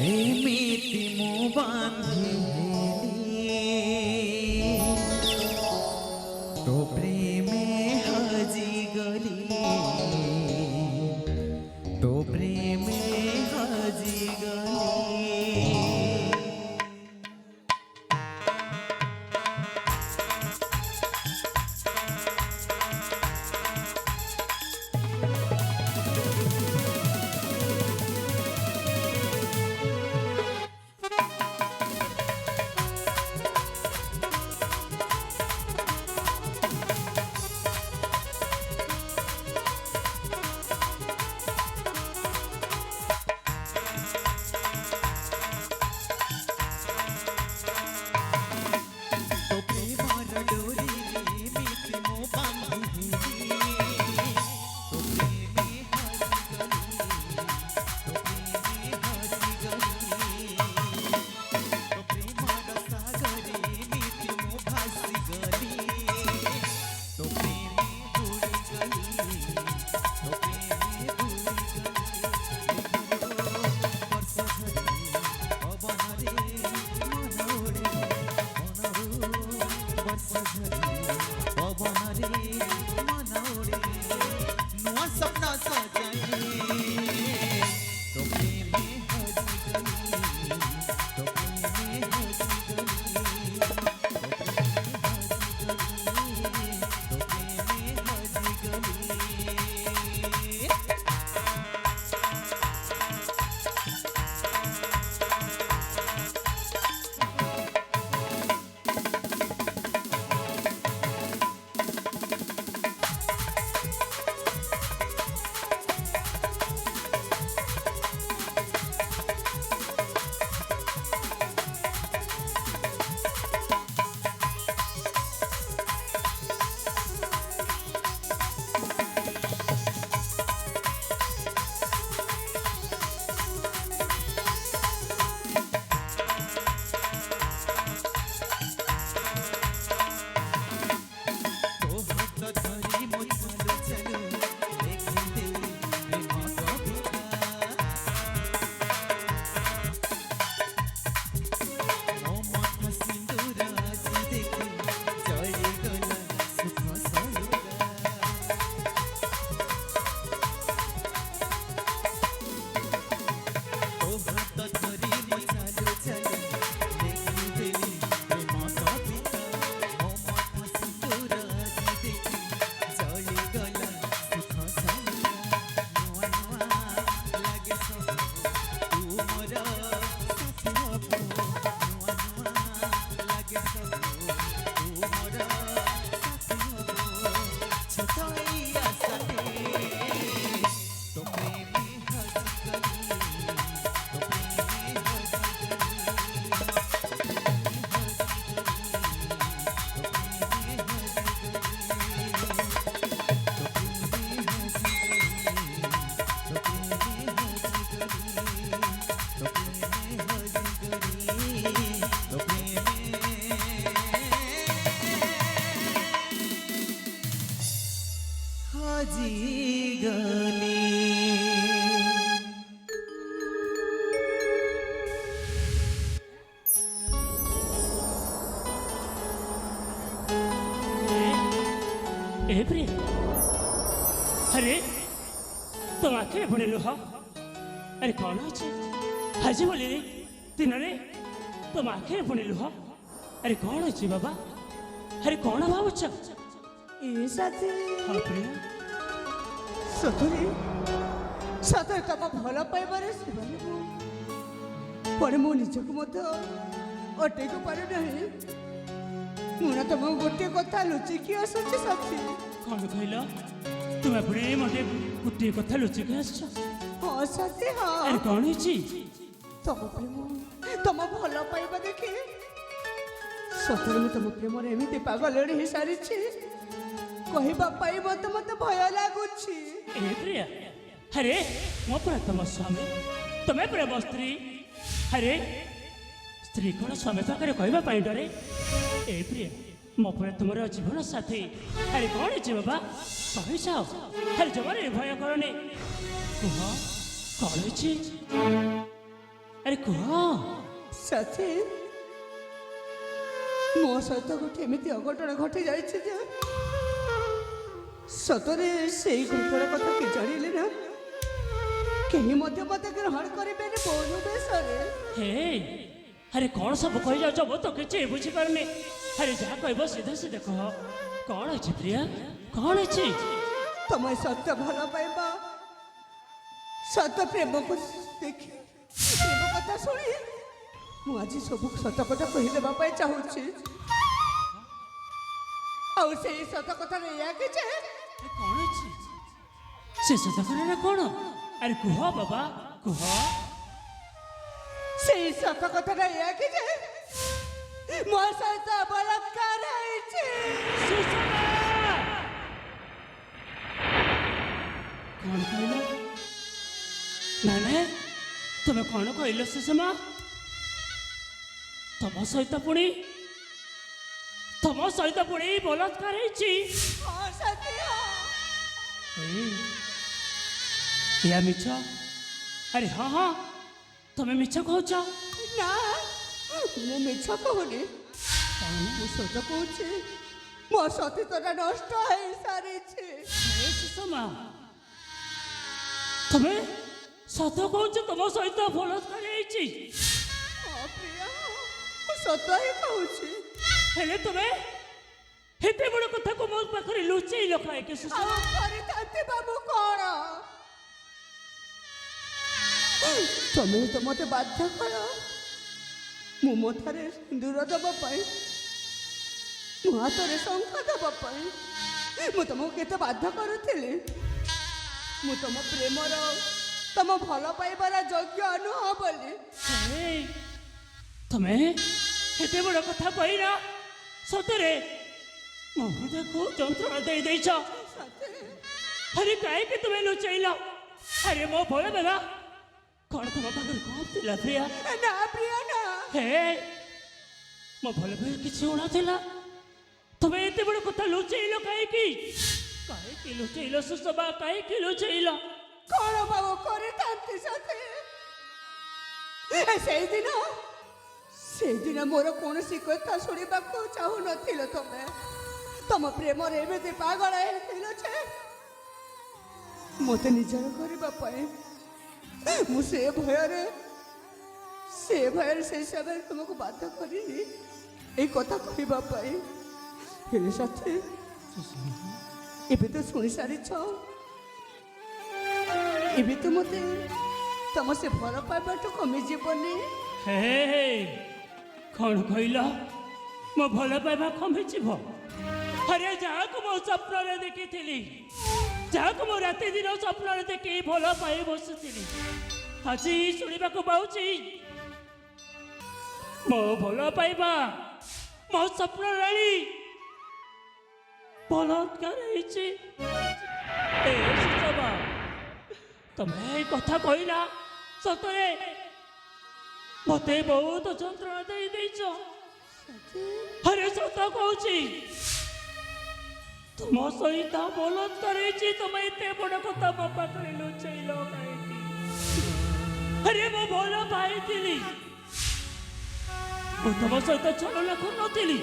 ଏମିତି ମୁଁ ବାନ୍ଧିଲି ତୋ ପ୍ରେମେ ହଜିଗଲି ତୋ ପ୍ରେମେ ହଜିଗଲି। अरे तुम आखिर पुणी लुह अरे कौन अच्छे हज बोली दिन रे तुम आखिर पुणी लुह अरे कौन अच्छी बाबा अरे कौन भावुच साथी हाँ प्रिया सतरे सतरे तुम भल पाइबारे पर मो निजक मत अटेक पारे नहीं मुना तुम गोटे कथा लुचिकी आसुची साथी कौन कहल तुम पुणी मत गोटे कथा लुचिकी आस हाँ साथी हाँ अरे कौन है तुम प्रेम तुम भल पाइबा देखी सतरे मुझे तुम प्रेम एमती पागल हो सारी कहवा मत मत भय लगुच प्रिया अरे मो तुम स्वामी तुम्हें पूरा मो स्त्री अरे स्त्री कौन स्वामी पाखे कहवाई डरे ए प्रिया मो पर तुम जीवन साथी अरे कौन है बाबा कही जाओ अरे जमारे भय करनी कह कौन है अरे ଆରେ କୁହ ସାଥୀ ମୋ ସହିତ ଗୋଟେ ଏମିତି ଅଘଟଣ ଘଟି ଯାଇଛି ଯେ ସତରେ ସେଇ ଘଟଣା କଥା କି ଜାଣିଲେ ନା କେହି ମଧ୍ୟ ମୋତେ ଗ୍ରହଣ କରିବେନି ବୋନ ବେଶରେ। ହେ ଆରେ କ'ଣ ସବୁ କହିଯାଉଛ ମୁଁ ତ କିଛି ବୁଝିପାରୁନି। ଆରେ ଯାହା କହିବ ସିଧା ସିଧା କହ କ'ଣ ଅଛି ପ୍ରିୟା କ'ଣ ଅଛି? ତମ ଏ ସତ୍ୟ ଭଲ ପାଇବା ସତ୍ୟ ପ୍ରେମକୁ ଦେଖି ପ୍ରେମ କଥା ଶୁଣି ମୁଁ ଆଜି ସବୁ ସତ କଥା କହିଦେବା ପାଇଁ ଚାହୁଁଛି। ଆଉ ସେଇ ସତ କଥାରେ ଏଇଆ କି ଯେ କ'ଣ ଅଛି ସେ ସତକଥା କ'ଣ? ଆରେ କୁହ ବାବା କୁହ। ସେଇ ସତ କଥାଟା ଏଇଆ କି ଯେ ମୋ ସହିତ ବଳାତ୍କାର ହେଇଛି। ସୁଷମା! କ'ଣ କହିଲ? ମାନେ ତୁମେ କ'ଣ କହିଲ ସୁଷମା? ତମ ସହିତ ପୁଣି ବଳାତ୍କାର ହେଇଛି? ହଁ ସତ୍ୟ। ଏହା ମିଛ? ଆରେ ହଁ ହଁ ତମେ ମିଛ କହୁଛ। ନା ମୁଁ ମିଛ କହୁନି ମୁଁ ସତ କହୁଛି। ମୋ ସତୀତ୍ୱଟା ନଷ୍ଟ ହେଇସାରିଛି। ହେ ସୁଷମା ତମେ ସତ କହୁଛ ତମ ସହିତ ବଳାତ୍କାର ହେଇଛି? ହଁ ପ୍ରିୟା ମୁଁ ସତ ହିଁ କହୁଛି। ହେଲେ ତମେ ଏତେ ବଡ଼ କଥାକୁ ମୋ ପାଖରେ ଲୁଚେଇଲ କାହିଁକି ସୁଷମା? ଆଉ କରିଥାନ୍ତି ବା ମୁଁ କ'ଣ? ତମେ ତ ମତେ ବାଧ୍ୟ କର ମୁଁ ମୋ ଠାରେ ସିନ୍ଦୁର ଦେବା ପାଇଁ ମୋ ହାତରେ ଶଙ୍ଖ ଦେବା ପାଇଁ। ମୁଁ ତମକୁ କେତେ ବାଧ୍ୟ କରୁଥିଲି। ମୁଁ ତମ ପ୍ରେମର ତମ ଭଲ ପାଇବାର ଯୋଗ୍ୟ ନୁହଁ ବୋଲି। ହେ, ତମେ ଏତେ ବଡ଼ କଥା କହିଲ ସତରେ ମୋ ହୃଦୟକୁ ଯନ୍ତ୍ରଣା ଦେଇଛ। ଆରେ କାହିଁକି ତୁମେ ଲୁଚେଇଲ? ଆରେ ମୋ ଭୟ ଦେଲା କ'ଣ ତମ ପାଖରେ କ'ଣ ଥିଲା ପ୍ରିୟା? ନା ପ୍ରିୟା ନା। ହେ ମୋ ଭଲ ଭୟ କିଛି ଉଣଥିଲା। ତମେ ଏତେ ବଡ଼ କଥା ଲୁଚେଇଲ କାହିଁକି? କାହିଁକି ଲୁଚେଇଲ ସୁଷମା? କାହିଁକି ଲୁଚେଇଲ? କ'ଣ ବାବୁ କରିଥାନ୍ତି ସତେ? ସେଇଦିନ ମୋର କୌଣସି କଥା ଶୁଣିବାକୁ ଚାହୁଁନଥିଲ। ତମେ ତମ ପ୍ରେମରେ ଏମିତି ପାଗଳ ହେଇଥିଲ ଯେ ମୋତେ ନିଜର କରିବା ପାଇଁ ମୁଁ ସେ ଭୟରେ ସେ ସମୟରେ ତୁମକୁ ବାଧ୍ୟ କରିନି ଏଇ କଥା କହିବା ପାଇଁ। ହେଲେ ସାଥୀ ଏବେ ତ ଶୁଣି ସାରିଛ। ଏବେ ତ ମୋତେ ତମ ସେ ଭଲ ପାଇବାଠୁ କମିଯିବନି। ହେ କ'ଣ କହିଲ? ମୋ ଭଲ ପାଇବା କମିଯିବ? ଆରେ ଯାହାକୁ ମୋ ସ୍ୱପ୍ନରେ ଦେଖିଥିଲି, ଯାହାକୁ ମୁଁ ରାତି ଦିନ ସ୍ୱପ୍ନରେ ଦେଖି ଭଲ ପାଇ ବସୁଥିଲି, ଆଜି ଶୁଣିବାକୁ ପାଉଛି ମୋ ଭଲ ପାଇବା ମୋ ସ୍ୱପ୍ନ ରାଣୀ ବଳାତ୍କାର ହେଇଛି। ସୁଷମା ତମେ ଏଇ କଥା କହିଲା ସତରେ ମୋତେ ବହୁତ ଯନ୍ତ୍ରଣା ଦେଇଛ। ଆରେ ସତ କହୁଛି ତୁମ ସହିତ ବଳାତ୍କାର ହେଇଛି। ତମେ ଏତେ ବଡ଼ କଥା ମୋ ପାଖରେ ଲୁଚେଇଲ କାହିଁକି? ଆରେ ମୁଁ ଭଲ ପାଇଥିଲି, ମୁଁ ତମ ସହିତ ଛଳନା କରୁନଥିଲି।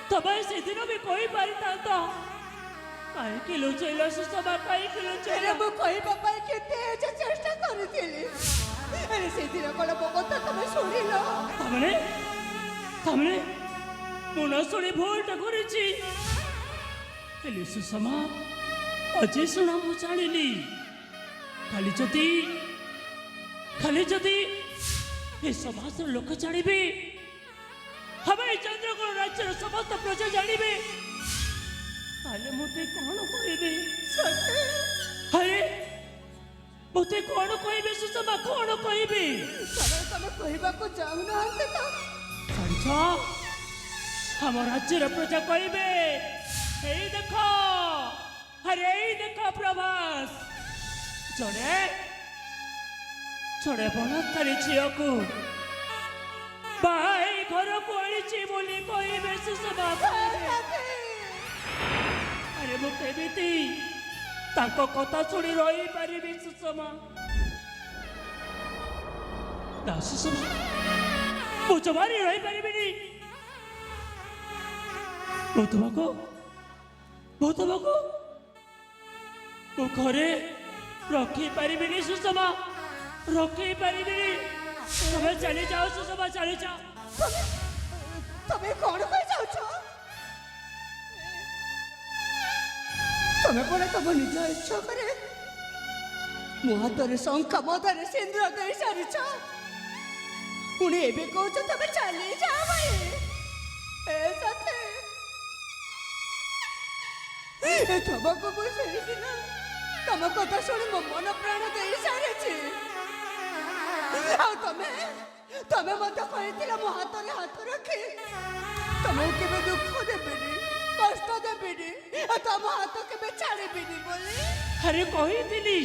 ତମେ ସେଦିନ ବି କହିପାରିଥାନ୍ତ। କାହିଁକି ଲୁଚେଇଲ ସୁଷମା? କାହିଁକି ଲୁଚେଇଲ? ମୁଁ କହିବା ପାଇଁ କେତେ ଚେଷ୍ଟା କରିଥିଲି। ଆରେ ସେଦିନ କ'ଣ ମୋ କଥା ତମେ ଶୁଣିଲ? ତାମାନେ ମୁଁ ନ ଶୁଣି ଭୁଲଟା କରିଛି। ହେଲେ ସୁଷମା ଆଜି ଶୁଣ ମୁଁ ଜାଣିଲି ଖାଲି ଯଦି ଏ ସମାଜର ଲୋକ ଜାଣିବେ, ଆମେ ଏ ଚନ୍ଦ୍ରକୋଣ ରାଜ୍ୟର ସମସ୍ତ ପ୍ରଜା ଜାଣିବେ, ତାହେଲେ ମୋତେ କ'ଣ କହିବେ? ଆରେ ମୋତେ କ'ଣ କହିବେ ସୁଷମା? କ'ଣ କହିବେ? ତମେ କହିବାକୁ ଚାହୁଁନାହାନ୍ତି ତ? ଜାଣିଛ ଆମ ରାଜ୍ୟର ପ୍ରଜା କହିବେ, ଏଇ ଦେଖ, ଆରେ ଏଇ ଦେଖ ପ୍ରଭାସ ଜଣେ ବଳାତ୍କାରୀ ଝିଅକୁ ବାହା ହେଇ ଘରକୁ ଆଣିଛି ବୋଲି କହିବେ ସୁଷମା। ଆରେ ମୁଁ କେମିତି ତାଙ୍କ କଥା ଶୁଣି ରହିପାରିବି ସୁଷମା? ନା ସୁଷମା ମୁଁ ଜମାରେ ରହିପାରିବିନି। ମୁଁ ତୁମକୁ ମୁଁ ଘରେ ରଖିପାରିବିନି ସୁଷମା, ରଖିପାରିବିନି। ତମେ ଚାଲି ଯାଅ ସୁଷମା, ଚାଲି ଯାଅ। ତମେ କଣ ପାଇଁ ଯାଉଛ? ତମେ ପରା ତମ ନିଜ ଇଚ୍ଛା করে ମୋ ହାତରେ ଶଙ୍ଖା ମଥାରେ ସିନ୍ଦୁର ଦେଇ ସାରିଛ। ପୁଣି ଏବେ କହୁଛ ତମେ ଚାଲି ଯାଅ ଭାଇ। ଏ ସାଥେ ତମକୁ ମୁଁ ସେଇଦିନ ତମ କଥା ଶୁଣି ମୋ ମନ ପ୍ରାଣ ଦେଇ ସାରିଛି। ଆଉ ତମେ ମତେ କହିଥିଲ ମୋ ହାତରେ ହାତ ରଖି ତମକୁ କେବେ ଦୁଃଖ ଦେବିନି, କଷ୍ଟ ଦେବିନି, ଆଉ ତମ ହାତ କେବେ ଛାଡ଼ିବିନି ବୋଲି। ଆରେ କହିଥିଲି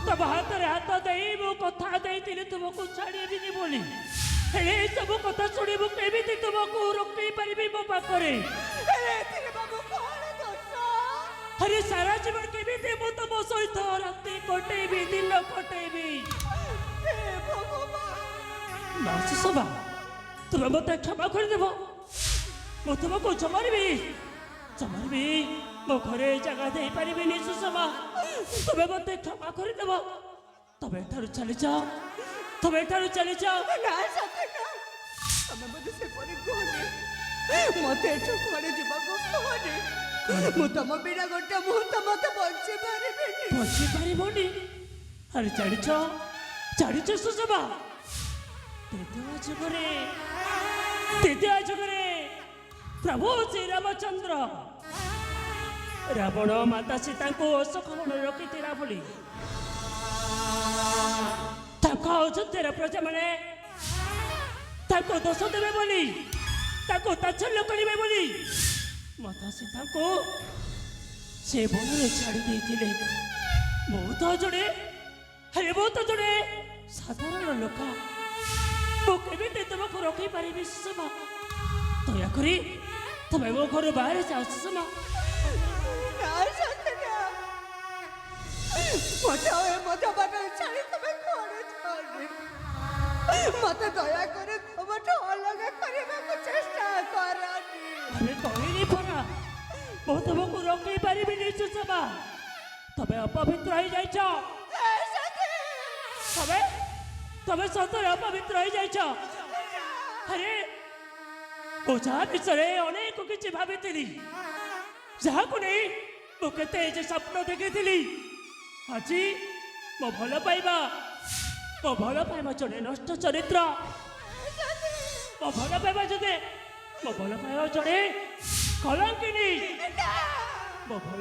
ତମ ହାତରେ ହାତ ଦେଇ ମୁଁ କଥା ଦେଇଥିଲି ତୁମକୁ ଛାଡ଼ିବିନି ବୋଲି। ହେଲେ ଏସବୁ କଥା ଶୁଣି ମୁଁ କେମିତି ତୁମକୁ ରୋକି ପାରିବି ମୋ ପାଖରେ? ଏଥିରେ ବାବୁ କଣ ଦୋଷ? ଆରେ ସାରା ଜୀବନ କେମିତି ମୁଁ ତମ ସହିତ ରାତି କଟେଇବି, ଦିନ କଟେଇବି? ହେ ଭଗବାନ, ନା ସୁଷମା ତୁମେ ମତେ କ୍ଷମା କରିଦେବ। ମୁଁ ତୁମକୁ ଜମାରିବି। ମୋ ଘରେ ଜାଗା ଦେଇପାରିବିନି ସୁଷମା। ତୁମେ ମତେ କ୍ଷମା କରିଦେବ। ତମେ ଏଠାରୁ ଚାଲିଯାଅ, ତମେ ଏଠାରୁ ଚାଲିଯାଅ। ନା ସତେ ନା, ତମେ ବୋଧେ ସେପରି କୁହନି। ମତେ ଏଠୁ କୁଆଡ଼େ ଯିବାକୁ କୁହନି। ମୁଁ ତମ ବିନା ଗୋଟେ ମୁହୂର୍ତ୍ତ ମତେ ବଞ୍ଚି ପାରିବିନି। ବଞ୍ଚି ପାରିବନି? ଆରେ ଜାଣିଛ ସୁଷମା, ତୃତୀୟ ଯୁଗରେ ପ୍ରଭୁ ଶ୍ରୀରାମଚନ୍ଦ୍ର ରାବଣ ମାତା ସୀତାଙ୍କୁ ଅଶୋକବନରେ ରଖିଥିଲା ବୋଲି ତାଙ୍କ ଅଯୋଧ୍ୟାର ପ୍ରଜାମାନେ ତାଙ୍କୁ ଦୋଷ ଦେବେ ବୋଲି, ତାଙ୍କୁ ତାଚ୍ଛଲ୍ୟ କରିବେ ବୋଲି ମାତା ସୀତାଙ୍କୁ ସେ ବନରେ ଛାଡ଼ି ଦେଇଥିଲେ। ମୁଁ ତ ଜଣେ ସାଧାରଣ ଲୋକ। ମୁଁ କେମିତି ତୁମକୁ ରଖିପାରିବି ସୁଷମା? ଦୟାକରି ତମେ ମୋ ଘରୁ ବାହାରେ ଯାଅ ସୁଷମା। ନା ସତେ ନା, ମତେ ଆଉ ଏ ମଜା ବାଟରେ ଛାଡ଼ି ତମେ କୁଆଡ଼େ ଯାଅନି। ମତେ ଦୟାକରି ତମଠୁ ଅଲଗା କରିବାକୁ ଚେଷ୍ଟା କରନି। ଆରେ କହିଲି ପରା ମୁଁ ତୁମକୁ ରଖେଇ ପାରିବିନି ସୁଷମା। ତମେ ଅପବିତ୍ର ହେଇଯାଇଛ। ତମେ ସତରେ ଅପବିତ୍ର ହେଇଯାଇଛ। ଆରେ ମୁଁ ଯାହା ବିଷୟରେ ଅନେକ କିଛି ଭାବିଥିଲି, ଯାହାକୁ ନେଇ ମୁଁ କେତେ ଯେ ସ୍ୱପ୍ନ ଦେଖିଥିଲି, ଆଜି ମୋ ଭଲ ପାଇବା ଜଣେ ନଷ୍ଟ ଚରିତ୍ର। ମୋ ଭଲ ପାଇବା ଜଣେ କଲଙ୍କିନୀ। ମୋ ଭଲ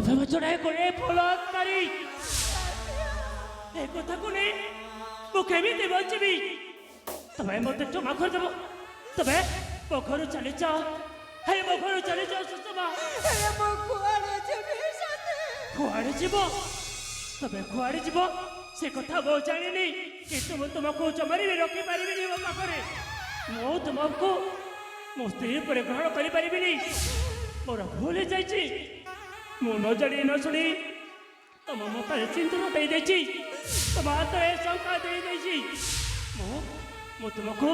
ପାଇବା ଜଣେ ଗୋଟେ ବଳାତ୍କାରୀ। ଏ କଥାକୁ ନେଇ ମୁଁ କେମିତି ବଞ୍ଚିବି? ତମେ ମୋତେ କ୍ଷମା କରିଦେବ। ତମେ ମୋ ଘରୁ ଚାଲିଯାଅ। ମୋ ଘରୁ ଚାଲିଯାଅ ସୁଷମା। କୁଆଡ଼େ ଯିବ? ତମେ କୁଆଡ଼େ ଯିବ ସେ କଥା ମୁଁ ଜାଣିନି, କିନ୍ତୁ ମୁଁ ତୁମକୁ ଜମାରେ ବି ରଖିପାରିବିନି ମୋ ପାଖରେ। ମୁଁ ତୁମକୁ ମୋ ସ୍ତ୍ରୀ ଉପରେ ଗ୍ରହଣ କରିପାରିବିନି। ମୋର ଭୁଲ ହେଇଯାଇଛି। ମୁଁ ନ ଜାଣି ନ ଶୁଣି ତମ ମତରେ ସିନ୍ଦୁର ଦେଇଦେଇଛି, ତମ ହାତରେ ଶଙ୍ଖା ଦେଇଦେଇଛି। ମୁଁ ତୁମକୁ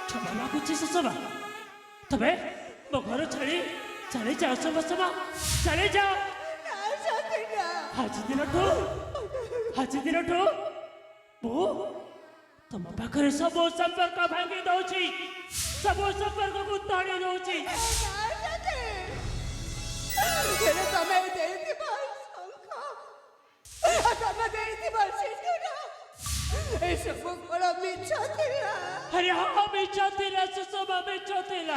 କ୍ଷମା ମାଗୁଛି ସୁଷମା। ତମେ ମୋ ଘର ଛାଡ଼ି ଚାଲିଯାଅ ସୁଷମା, ଚାଲିଯାଅ। ଆଜି ଦିନଠୁ ମୁଁ ତମ ପାଖରେ ସବୁ ସମ୍ପର୍କ ଭାଙ୍ଗି ଦଉଛି, ସବୁ ସମ୍ପର୍କକୁ ତଡ଼ି ଦଉଛି। ତମେ ଦେଇଥିବା ଶଙ୍ଖ, ତମେ ଦେଇଥିବା ସିନ୍ଦୁର, ଏସବୁ କଣ ମିଛ ଥିଲା? ଆରେ ହଁ ମିଛ ଥିଲା ସୁଷମା, ମିଛ ଥିଲା।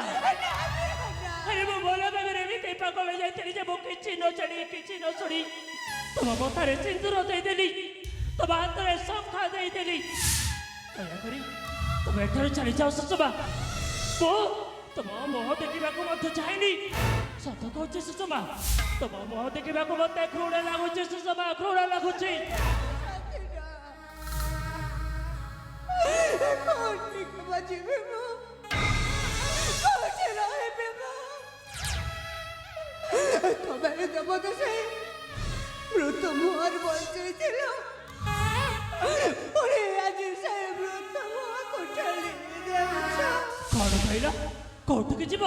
ଆରେ ମୁଁ ଭଲ ଭାବରେ ଏମିତି ପାଗଳ ଯାଇଥିଲି ଯେ ମୁଁ କିଛି ନ ଜାଣି କିଛି ନ ଶୁଣି ତମ ମଥାରେ ସିନ୍ଦୁର ଦେଇଦେଲି, ତମ ହାତରେ ଶଙ୍ଖା ଦେଇଦେଲି। ଦୟାକରି ତମେ ଏଠାରୁ ଚାଲିଯାଅ ସୁଷମା। ମୁଁ ତମ ମୁହଁ ଦେଖିବାକୁ ମଧ୍ୟ ଚାହେଁନି। ସତ କହୁଛି ସୁଷମା, ତମ ମୁହଁ ଦେଖିବାକୁ ମୋତେ ଘୃଣା ଲାଗୁଛି ସୁଷମା, ଘୃଣା ଲାଗୁଛି। ତମେ ମତେ ସେଇ ମୃତ ମୁହଁରେ ବଞ୍ଚେଇଥିଲ। କ'ଣ କହିଲ କୋଉଠିକି ଯିବ